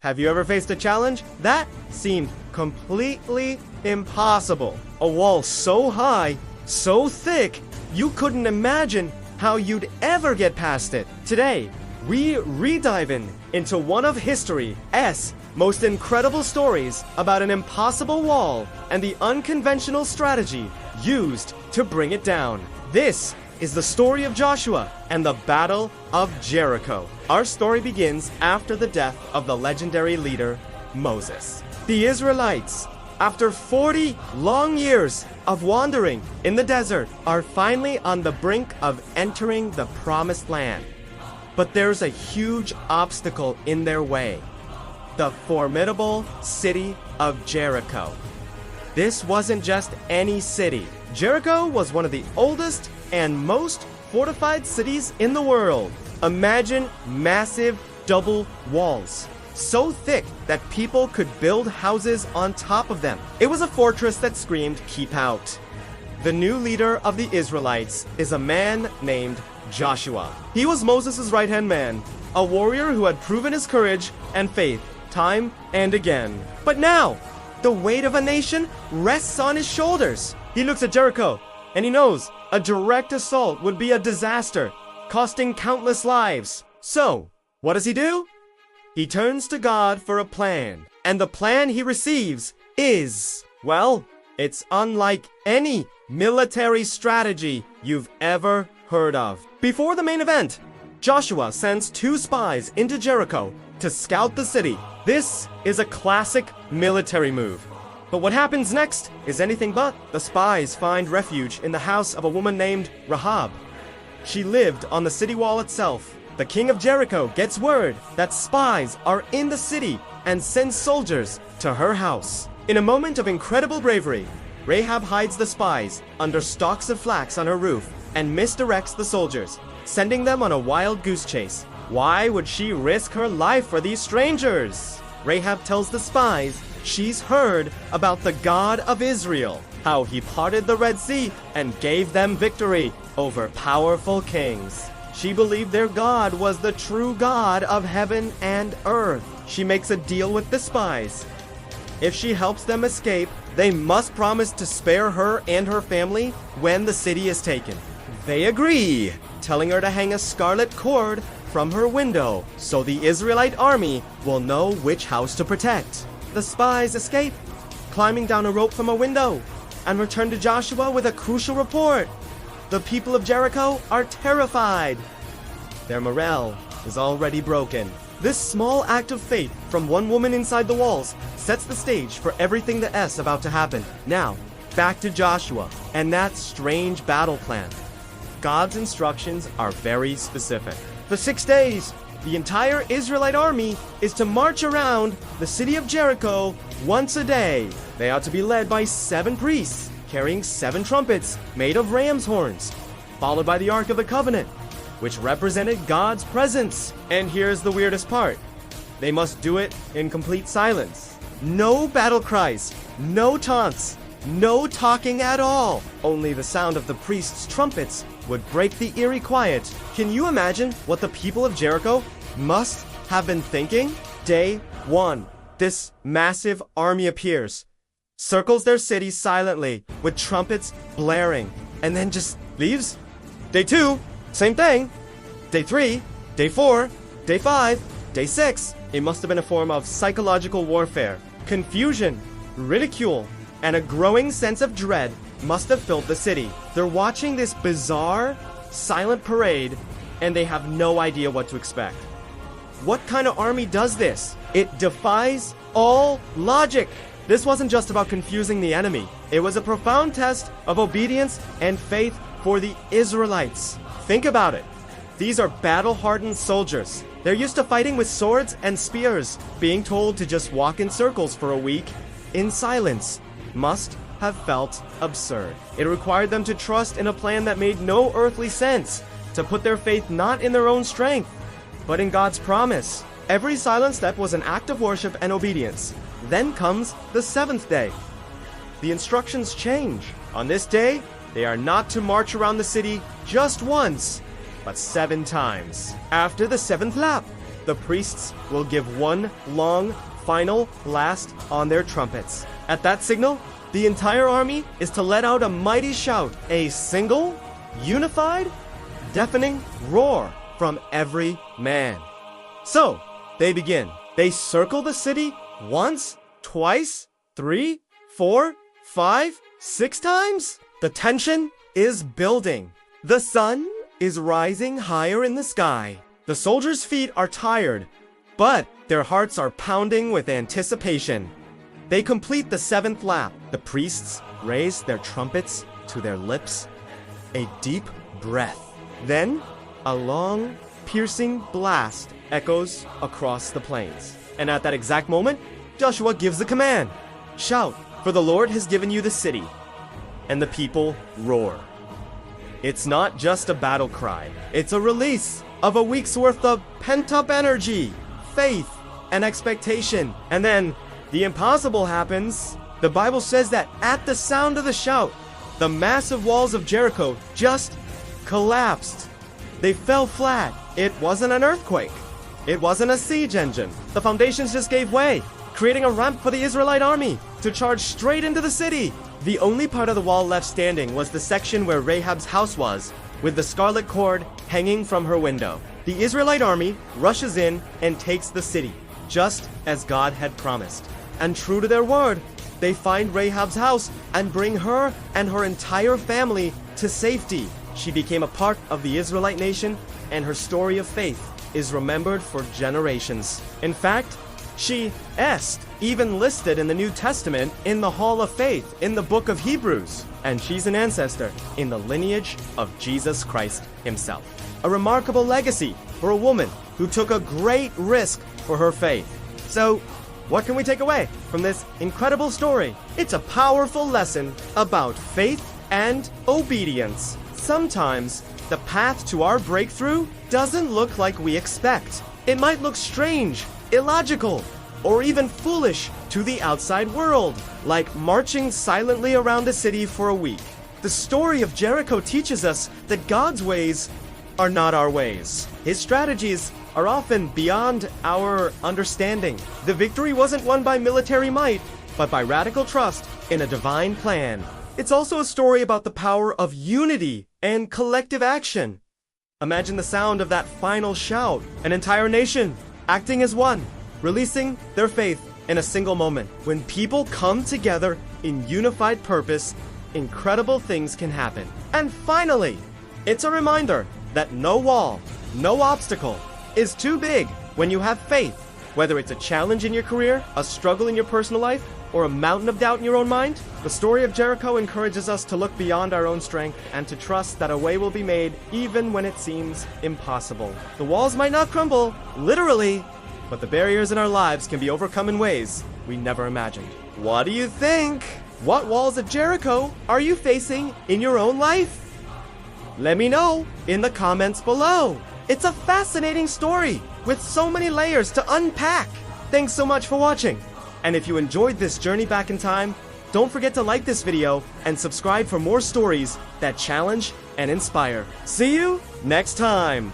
Have you ever faced a challenge that seemed completely impossible? A wall so high, so thick, you couldn't imagine how you'd ever get past it. Today, we re-dive into one of history's most incredible stories about an impossible wall and the unconventional strategy used to bring it down. This is the story of Joshua and the Battle of Jericho. Our story begins after the death of the legendary leader, Moses. The Israelites, after 40 long years of wandering in the desert, are finally on the brink of entering the promised land. But there's a huge obstacle in their way: the formidable city of Jericho. This wasn't just any city. Jericho was one of the oldest and most fortified cities in the world. Imagine massive double walls, so thick that people could build houses on top of them. It was a fortress that screamed, "Keep out." The new leader of the Israelites is a man named Joshua. He was Moses' right-hand man, a warrior who had proven his courage and faith time and again. But now, the weight of a nation rests on his shoulders. He looks at Jericho, and he knows a direct assault would be a disaster, costing countless lives. So, what does he do? He turns to God for a plan. And the plan he receives is, well, it's unlike any military strategy you've ever heard of. Before the main event, Joshua sends 2 spies into Jericho to scout the city. This is a classic military move. But what happens next is anything but. The spies find refuge in the house of a woman named Rahab. She lived on the city wall itself. The king of Jericho gets word that spies are in the city and sends soldiers to her house. In a moment of incredible bravery, Rahab hides the spies under stalks of flax on her roof and misdirects the soldiers, sending them on a wild goose chase. Why would she risk her life for these strangers? Rahab tells the spies she's heard about the God of Israel, how he parted the Red Sea and gave them victory over powerful kings. She believed their God was the true God of heaven and earth. She makes a deal with the spies. If she helps them escape, they must promise to spare her and her family when the city is taken. They agree, telling her to hang a scarlet cord from her window so the Israelite army will know which house to protect. The spies escape, climbing down a rope from a window, and return to Joshua with a crucial report. The people of Jericho are terrified. Their morale is already broken. This small act of faith from one woman inside the walls sets the stage for everything that's about to happen. Now, back to Joshua and that strange battle plan. God's instructions are very specific. For 6 days, the entire Israelite army is to march around the city of Jericho once a day. They are to be led by 7 priests carrying 7 trumpets made of ram's horns, followed by the Ark of the Covenant, which represented God's presence. And here's the weirdest part. They must do it in complete silence. No battle cries, no taunts, no talking at all. Only the sound of the priests' trumpets would break the eerie quiet. Can you imagine what the people of Jericho must have been thinking? Day 1, this massive army appears, circles their city silently with trumpets blaring, and then just leaves. Day 2, same thing. Day 3, Day 4, Day 5, Day 6. It must have been a form of psychological warfare. Confusion, ridicule, and a growing sense of dread must have filled the city. They're watching this bizarre, silent parade, and they have no idea what to expect. What kind of army does this? It defies all logic. This wasn't just about confusing the enemy. It was a profound test of obedience and faith for the Israelites. Think about it. These are battle-hardened soldiers. They're used to fighting with swords and spears. Being told to just walk in circles for a week in silence must have felt absurd. It required them to trust in a plan that made no earthly sense, to put their faith not in their own strength, but in God's promise. Every silent step was an act of worship and obedience. Then comes the 7th day. The instructions change. On this day, they are not to march around the city just once, but 7 times. After the 7th lap, the priests will give one long, final blast on their trumpets. At that signal, the entire army is to let out a mighty shout, a single, unified, deafening roar from every man. So, they begin. They circle the city once, twice, 3, 4, 5, 6 times. The tension is building. The sun is rising higher in the sky. The soldiers' feet are tired, but their hearts are pounding with anticipation. They complete the 7th lap. The priests raise their trumpets to their lips. A deep breath. Then, a long, piercing blast echoes across the plains. And at that exact moment, Joshua gives the command. Shout, for the Lord has given you the city. And the people roar. It's not just a battle cry. It's a release of a week's worth of pent-up energy, faith, and expectation. And then, the impossible happens. The Bible says that at the sound of the shout, the massive walls of Jericho just collapsed. They fell flat. It wasn't an earthquake. It wasn't a siege engine. The foundations just gave way, creating a ramp for the Israelite army to charge straight into the city. The only part of the wall left standing was the section where Rahab's house was, with the scarlet cord hanging from her window. The Israelite army rushes in and takes the city, just as God had promised. And true to their word, they find Rahab's house and bring her and her entire family to safety. She became a part of the Israelite nation, and her story of faith is remembered for generations. In fact, she est even listed in the New Testament in the Hall of Faith in the book of Hebrews, and she's an ancestor in the lineage of Jesus Christ himself. A remarkable legacy for a woman who took a great risk for her faith. So, what can we take away from this incredible story? It's a powerful lesson about faith and obedience. Sometimes, the path to our breakthrough doesn't look like we expect. It might look strange, illogical, or even foolish to the outside world, like marching silently around a city for a week. The story of Jericho teaches us that God's ways are not our ways. His strategies are often beyond our understanding. The victory wasn't won by military might, but by radical trust in a divine plan. It's also a story about the power of unity and collective action. Imagine the sound of that final shout, an entire nation acting as one, releasing their faith in a single moment. When people come together in unified purpose, incredible things can happen. And finally, it's a reminder that no wall, no obstacle is too big when you have faith. Whether it's a challenge in your career, a struggle in your personal life, or a mountain of doubt in your own mind, the story of Jericho encourages us to look beyond our own strength and to trust that a way will be made even when it seems impossible. The walls might not crumble, literally, but the barriers in our lives can be overcome in ways we never imagined. What do you think? What walls of Jericho are you facing in your own life? Let me know in the comments below. It's a fascinating story with so many layers to unpack. Thanks so much for watching. And if you enjoyed this journey back in time, don't forget to like this video and subscribe for more stories that challenge and inspire. See you next time.